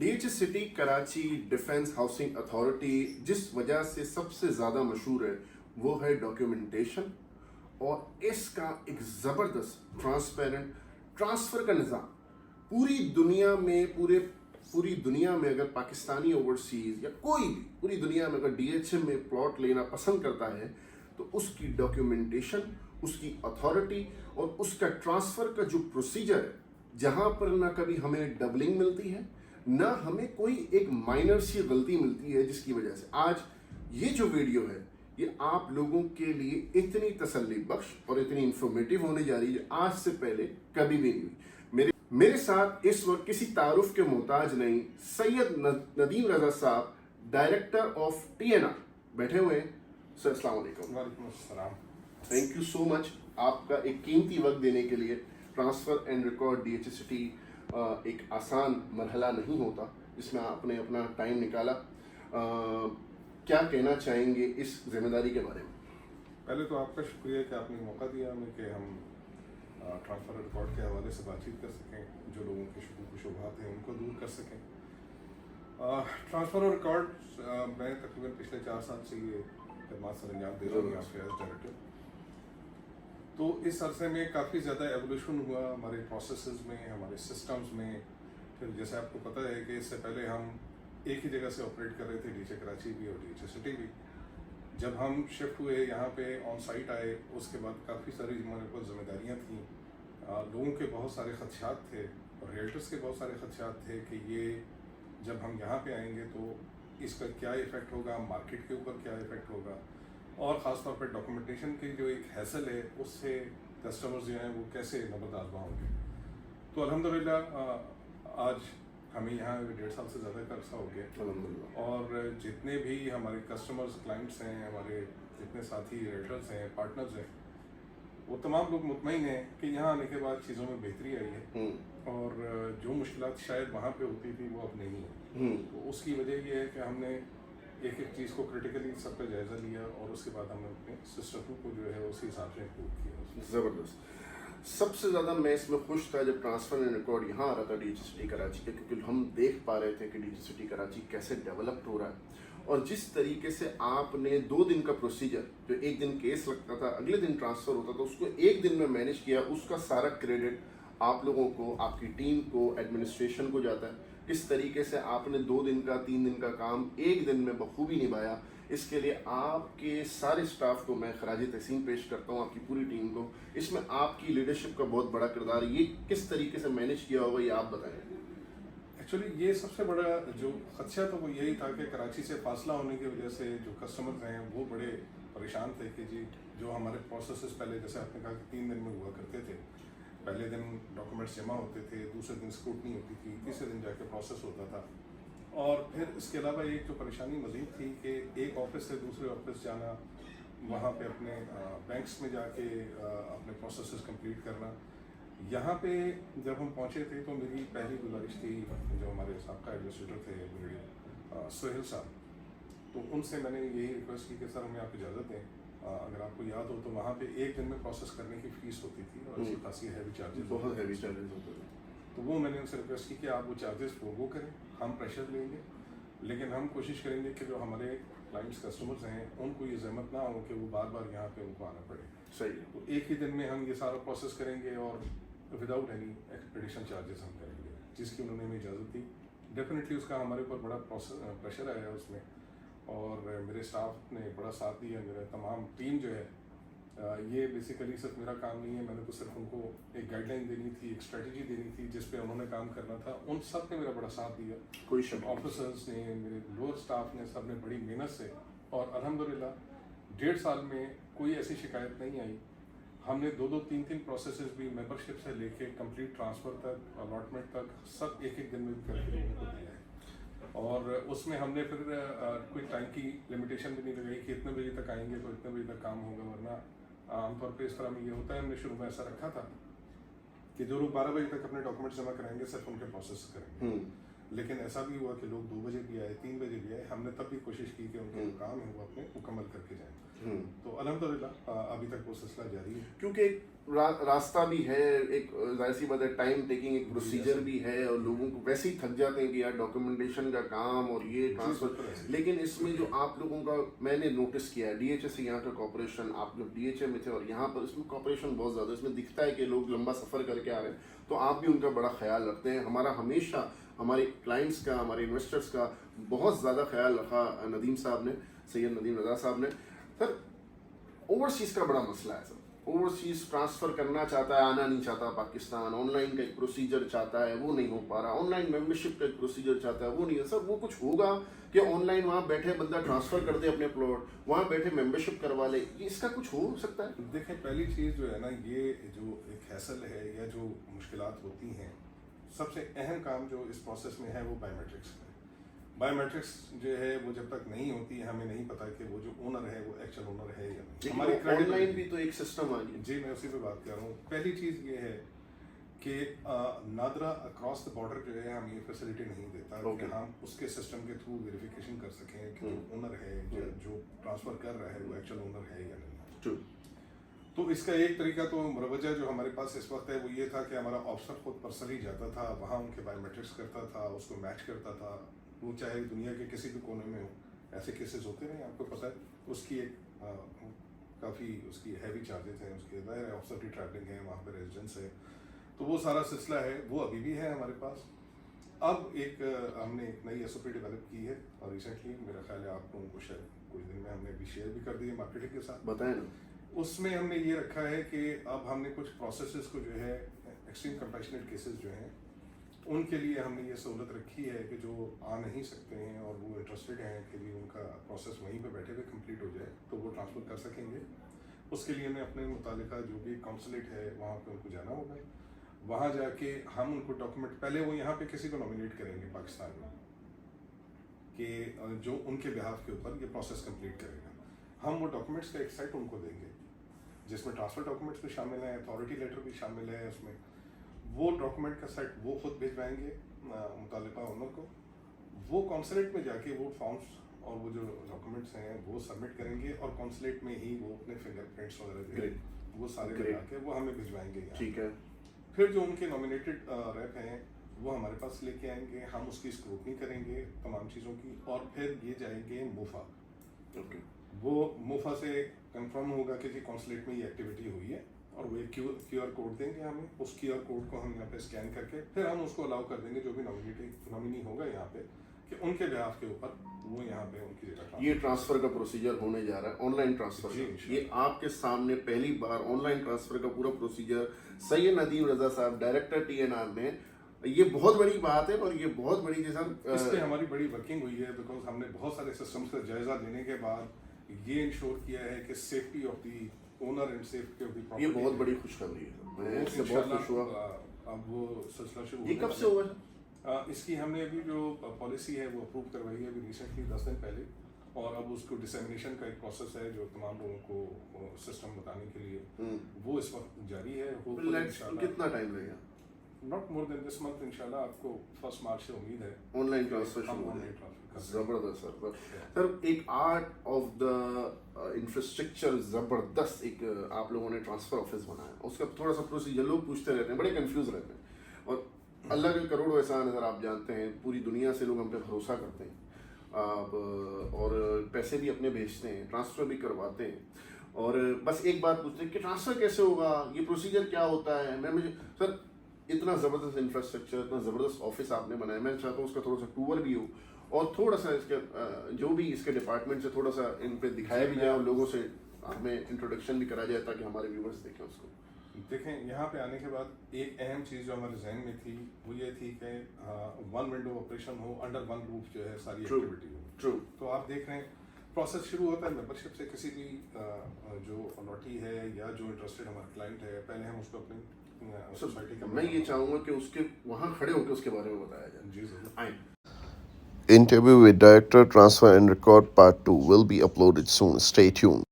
DHS city Karachi defence housing authority जिस वजह से सबसे ज़्यादा मशहूर है वो है डॉक्यूमेंटेशन और इसका एक ज़बरदस्त ट्रांसपेरेंट ट्रांसफ़र का निज़ाम पूरी दुनिया में पूरी दुनिया में अगर पाकिस्तानी ओवरसीज़ या कोई भी पूरी दुनिया में अगर DHM में प्लॉट लेना पसंद करता है तो उसकी डॉक्यूमेंटेशन, उसकी अथॉरिटी और उसका ट्रांसफ़र का जो प्रोसीजर है, जहाँ पर ना कभी हमें डबलिंग मिलती है ना हमें कोई एक माइनर सी गलती मिलती है, जिसकी वजह से आज ये जो वीडियो है ये आप लोगों के लिए इतनी तसल्ली बख्श और इतनी इंफॉर्मेटिव होने जा रही है आज से पहले कभी भी नहीं हुई। मेरे साथ इस वक्त किसी तारुफ के मोहताज नहीं सैयद नदीम रजा साहब, डायरेक्टर ऑफ TNR बैठे हुए हैं। सर अस्सलाम वालेकुम। वालेकुम अस्सलाम। थैंक यू सो मच आपका एक कीमती वक्त देने के लिए। Transfer and record DHS city एक आसान मरहला नहीं होता जिसमें आपने अपना टाइम निकाला। क्या कहना चाहेंगे इस जिम्मेदारी के बारे में? पहले तो आपका शुक्रिया कि आपने मौका दिया हमें कि हम ट्रांसफ़र रिकॉर्ड के हवाले से बातचीत कर सकें, जो लोगों के शुक्र शुबहात हैं उनको दूर कर सकें। ट्रांसफ़र रिकॉर्ड मैं तकरीबन पिछले 4 साल से ये खदमात सर अंजाम दे रहा हूँ यहाँ पे एज डायरेक्टर। तो इस अरसे में काफ़ी ज़्यादा एवोल्यूशन हुआ हमारे प्रोसेसेस में, हमारे सिस्टम्स में। फिर जैसे आपको पता है कि इससे पहले हम एक ही जगह से ऑपरेट कर रहे थे, DHA कराची भी और DHA सिटी भी। जब हम शिफ्ट हुए यहाँ पे ऑन साइट आए, उसके बाद काफ़ी सारी हमारे पास जिम्मेदारियाँ थीं। लोगों के बहुत सारे खदशात थे और रियल्टर्स के बहुत सारे खदशात थे कि ये जब हम यहाँ पे आएंगे तो इसका क्या इफ़ेक्ट होगा, मार्केट के ऊपर क्या इफ़ेक्ट होगा, और ख़ास तौर पर डॉक्यूमेंटेशन की जो एक हैसल है उससे कस्टमर्स जो हैं वो कैसे नबरदार होंगे। तो अल्हम्दुलिल्लाह आज हमें यहाँ 1.5 साल से ज़्यादा का अर्सा हो गया अल्हम्दुलिल्लाह। और जितने भी हमारे कस्टमर्स, क्लाइंट्स हैं, हमारे जितने साथी रियल्टर्स हैं, पार्टनर्स हैं, वो तमाम लोग मुतमईन हैं कि यहाँ आने के बाद चीज़ों में बेहतरी आई है और जो मुश्किलात शायद वहाँ पे होती थी वो अब नहीं है। तो उसकी वजह ये है कि हमने एक एक चीज़ को क्रिटिकली सब का जायज़ा लिया और उसके बाद हमने अपने सिस्टम को जो है उसी हिसाब से इम्प्रूव किया। ज़बरदस्त। सबसे ज़्यादा मैं इसमें खुश था जब ट्रांसफ़र एंड रिकॉर्ड यहाँ आ रहा था DHS सिटी कराची के, क्योंकि हम देख पा रहे थे कि DHS सिटी कराची कैसे डेवलप्ड हो रहा है और जिस तरीके से आपने 2 दिन का प्रोसीजर, जो 1 दिन केस लगता था अगले दिन ट्रांसफ़र होता था, उसको 1 दिन में मैनेज किया। उसका सारा क्रेडिट आप लोगों को, आपकी टीम को, एडमिनिस्ट्रेशन को जाता है। किस तरीके से आपने 2 दिन का 3 दिन का काम 1 दिन में बखूबी निभाया, इसके लिए आपके सारे स्टाफ को मैं खराज तहसीन पेश करता हूँ, आपकी पूरी टीम को। इसमें आपकी लीडरशिप का बहुत बड़ा किरदार है। ये किस तरीके से मैनेज किया होगा ये आप बताएं। एक्चुअली ये सबसे बड़ा जो खदशा था वो यही था कि कराची से फासला होने की वजह से जो कस्टमर्स हैं वो बड़े परेशान थे कि जी जो हमारे प्रोसेसेस पहले, जैसे आपने कहा कि 3 दिन में हुआ करते थे। पहले दिन डॉक्यूमेंट्स जमा होते थे, दूसरे दिन स्क्रूटनी होती थी, तीसरे दिन जाके प्रोसेस होता था। और फिर इसके अलावा एक जो परेशानी मज़ीद थी कि एक ऑफिस से दूसरे ऑफिस जाना, वहाँ पे अपने बैंक्स में जाके अपने प्रोसेसेस कंप्लीट करना। यहाँ पे जब हम पहुँचे थे तो मेरी पहली गुजारिश थी जो हमारे साहब का एडमिनिस्ट्रेटर थे मेरे सोहेल साहब, तो उनसे मैंने यही रिक्वेस्ट की कि सर हमें आप इजाज़त दें। अगर आपको याद हो तो वहाँ पे 1 दिन में प्रोसेस करने की फ़ीस होती थी और अच्छी खासी हैवी चार्जेस, बहुत हैवी चार्जेस होते थे। तो वो मैंने उनसे रिक्वेस्ट की कि आप वो चार्जेस वो करें, हम प्रेशर लेंगे, लेकिन हम कोशिश करेंगे कि जो हमारे क्लाइंट्स, कस्टमर्स हैं, उनको ये ज़हमत ना हो कि वो बार बार यहाँ पे उनको आना पड़े। सही है। तो एक ही दिन में हम ये सारा प्रोसेस करेंगे और विदाउट एनी एक्सपेडिशन चार्जेस हम करेंगे, जिसकी उन्होंने हमें इजाज़त दी। डेफिनेटली उसका हमारे ऊपर बड़ा प्रेशर आया उसमें और मेरे स्टाफ ने बड़ा साथ दिया। मेरा तमाम टीम जो है ये बेसिकली सिर्फ मेरा काम नहीं है, मैंने तो सिर्फ उनको एक गाइडलाइन देनी थी, एक स्ट्रेटजी देनी थी जिस पे उन्होंने काम करना था। उन सब ने मेरा बड़ा साथ दिया, कोई शक नहीं। ऑफिसर्स ने, मेरे लोअर स्टाफ ने, सब ने बड़ी मेहनत से, और अल्हम्दुलिल्लाह 1.5 साल में कोई ऐसी शिकायत नहीं आई। हमने 2-2, 3-3 प्रोसेसेस भी मेंबरशिप से लेके कंप्लीट ट्रांसफ़र तक, अलॉटमेंट तक, सब एक दिन में करके लोगों को दिया है। और उसमें हमने फिर कोई टाइम की लिमिटेशन भी नहीं लगाई कि इतने बजे तक आएंगे तो इतने बजे तक काम होगा, वरना आमतौर पे इस तरह में ये होता है। हमने शुरू में ऐसा रखा था कि जो लोग 12 बजे तक अपने डॉक्यूमेंट्स जमा कराएंगे सिर्फ उनके प्रोसेस करेंगे, लेकिन ऐसा भी हुआ कि लोग 2 बजे भी आए, 3 बजे भी आए, हमने तब भी कोशिश की कि उनके जो काम है वो अपने मुकम्मल करके जाएं। तो अल्हम्दुलिल्लाह अभी तक वो सिलसिला जारी है, क्योंकि एक रास्ता भी है, एक जाहिर सी बात है, टाइम टेकिंग एक प्रोसीजर भी है, और लोगों को वैसे ही थक जाते हैं कि यार डॉक्यूमेंटेशन का काम और ये ट्रांसफर। लेकिन इसमें जो आप लोगों का मैंने नोटिस किया है, डीएचए से यहाँ का कॉपरेशन, आप जब डीएचए में थे और यहाँ पर, इसमें कॉपरेशन बहुत ज़्यादा, इसमें दिखता है कि लोग लंबा सफ़र करके आ रहे हैं, तो आप भी उनका बड़ा ख्याल रखते हैं। हमारा हमेशा हमारे क्लाइंट्स का, हमारे इन्वेस्टर्स का बहुत ज़्यादा ख्याल रखा नदीम साहब ने, सैयद नदीम रज़ा साहब ने। सर, ओवरसीज़ का बड़ा मसला है सर, ओवरसीज़ ट्रांसफ़र करना चाहता है, आना नहीं चाहता पाकिस्तान, ऑनलाइन का एक प्रोसीजर चाहता है, वो नहीं हो पा रहा, ऑनलाइन मेंबरशिप का एक प्रोसीजर चाहता है, वो नहीं है सर। वो कुछ होगा कि ऑनलाइन वहाँ बैठे बंदा ट्रांसफ़र कर दे अपने प्लॉट, वहाँ बैठे मेंबरशिप करवा ले, ये इसका कुछ हो सकता है? देखें, पहली चीज़ जो है ना, ये जो एक हैसल है या जो मुश्किलात होती हैं, सबसे अहम काम जो इस प्रोसेस में है वो बायोमेट्रिक्स है। बायोमेट्रिक्स जो है वो जब तक नहीं होती है, हमें नहीं पता कि वो जो ओनर है वो एक्चुअल ओनर है या नहीं। हमारी ऑनलाइन भी तो एक सिस्टम आ गया। जी, मैं उसी पे बात कर रहा हूँ। पहली चीज़ ये है कि नादरा अक्रॉस द बॉर्डर जो है हम ये फैसिलिटी नहीं देता कि हम उसके सिस्टम के थ्रू वेरिफिकेशन कर सकें कि जो ओनर है या जो ट्रांसफ़र कर रहा है वो एक्चुअल ओनर है या नहीं। तो इसका एक तरीका तो मुरवजा जो हमारे पास इस वक्त है वो ये था कि हमारा ऑफिसर खुद पर्सनली जाता था, वहाँ उनके बायोमेट्रिक्स करता था, उसको मैच करता था, वो चाहे दुनिया के किसी भी कोने में हो। ऐसे केसेस होते रहे, आपको पता है। उसकी एक काफ़ी उसकी हैवी चार्जेस हैं, उसके ज़ाहिर है ऑफिसर की ट्रैवलिंग है, वहाँ पर रेजिडेंस है, तो वो सारा सिलसिला है, वो अभी भी है हमारे पास। अब हमने एक नई SOP डेवलप की है और रिसेंटली मेरा ख्याल है आप लोगों को शायद कुछ दिन में हमने अभी शेयर भी कर दी है मार्केटिंग के साथ। बताएं ना। उसमें हमने ये रखा है कि अब हमने कुछ प्रोसेसेस को जो है एक्सट्रीम कंपैशनेट केसेस जो हैं उनके लिए हमने ये सहूलत रखी है कि जो आ नहीं सकते हैं और वो इंटरेस्टेड हैं कि भी उनका प्रोसेस वहीं पे बैठे हुए कंप्लीट हो जाए तो वो ट्रांसफ़र कर सकेंगे। उसके लिए हमें अपने मुतालिका जो भी काउंसलेट है वहाँ पे उनको जाना होगा, वहाँ जाके हम उनको डॉक्यूमेंट, पहले वो यहाँ पे किसी को नॉमिनेट करेंगे पाकिस्तान में कि जो उनके बिहाफ के ऊपर ये प्रोसेस कंप्लीट करेगा। हम वो डॉक्यूमेंट्स का एक सेट उनको देंगे जिसमें ट्रांसफ़र डॉक्यूमेंट्स भी शामिल हैं, अथॉरिटी लेटर भी शामिल है उसमें। वो डॉक्यूमेंट का सेट वो खुद भिजवाएंगे मुतालिका ओनर को, वो कॉन्सुलेट में जाके वो फॉर्म्स और वो जो डॉक्यूमेंट्स हैं वो सबमिट करेंगे और कॉन्सुलेट में ही वो अपने फिंगरप्रिंट्स वगैरह वो सारे लगा के वो हमें भिजवाएंगे। ठीक है। फिर जो उनके नॉमिनेटेड रैप हैं वो हमारे पास लेके आएंगे, हम उसकी स्क्रूटनी करेंगे तमाम चीज़ों की, और फिर ये जाएंगे मूफा। ओके। वो मूफा से कंफर्म होगा कि कॉन्सुलेट में ये एक्टिविटी हुई है और वो एक QR कोड देंगे हमें। उस QR कोड को हम यहाँ पे स्कैन करके फिर हम उसको अलाउ कर देंगे जो भी नॉमिनी होगा यहाँ पे कि उनके बिहाफ के ऊपर वो यहाँ पे उनकी जगह ये ट्रांसफर का प्रोसीजर होने जा रहा है, ऑनलाइन ट्रांसफर। ये आपके सामने पहली बार ऑनलाइन ट्रांसफर का पूरा प्रोसीजर सैयद नदीम रज़ा साहब, डायरेक्टर TNR ने, ये बहुत बड़ी बात है और ये बहुत बड़ी इस पे हमारी बड़ी वर्किंग हुई है बिकॉज हमने बहुत सारे सिस्टम्स का जायजा लेने के बाद ये इंश्योर किया है कि safety of the owner and safety of the property. ये बहुत बड़ी खुशखबरी है, मैं इससे बहुत खुश हुआ। अब वो सिलसिला शुरू ये कब से हुआ है? इसकी हमने अभी जो पॉलिसी है वो अप्रूव करवाई है अभी रिसेंटली 10 दिन पहले, और अब उसको डिसेमिनेशन का एक प्रोसेस है जो तमाम लोगों को सिस्टम बताने के लिए वो इस वक्त जारी है। कितना टाइम लगेगा? Not more than this month इंशाल्लाह आपको 1 मार्च से उम्मीद है ऑनलाइन ट्रांसफर शुरू हो जाएगा। जबरदस्त सर, एक आर्ट ऑफ द इंफ्रास्ट्रक्चर जबरदस्त एक आप लोगों ने ट्रांसफर ऑफिस बनाया, उसका थोड़ा सा प्रोसीजर लोग पूछते रहते हैं, बड़े कंफ्यूज रहते हैं, और अल्लाह के करोड़ों एहसान अगर आप जानते हैं, पूरी दुनिया से लोग हम पे भरोसा करते हैं और पैसे भी अपने भेजते हैं, ट्रांसफ़र भी करवाते हैं, और बस एक बात पूछते हैं कि ट्रांसफ़र कैसे होगा, ये प्रोसीजर क्या होता है। मुझे सर इतना ज़बरदस्त इंफ्रास्ट्रक्चर, इतना ज़बरदस्त ऑफिस आपने बनाया, मैं चाहता हूँ उसका थोड़ा सा टूर भी हो और थोड़ा सा इसके जो भी इसके डिपार्टमेंट से थोड़ा सा इन पे दिखाया भी जाए और लोगों से हमें इंट्रोडक्शन भी करा जाए ताकि हमारे व्यूवर्स देखें उसको। देखें, यहाँ पे आने के बाद एक अहम चीज़ जो हमारे जहन में थी वो ये थी कि वन विंडो ऑपरेशन हो, अंडर वन रूफ जो है सारी एक्टिविटी हो। ट्रू। तो आप देख रहे हैं प्रोसेस शुरू होता है मेंबरशिप से, किसी भी जो अलॉटी है या जो इंटरेस्टेड हमारा क्लाइंट है, पहले हम उसको अपनी सोसाइटी का, मैं ये चाहूँगा कि उसके वहाँ खड़े होकर उसके बारे में बताया जाए। जी जरूर। आए। Interview with Director Transfer and Record Part 2 will be uploaded soon. Stay tuned.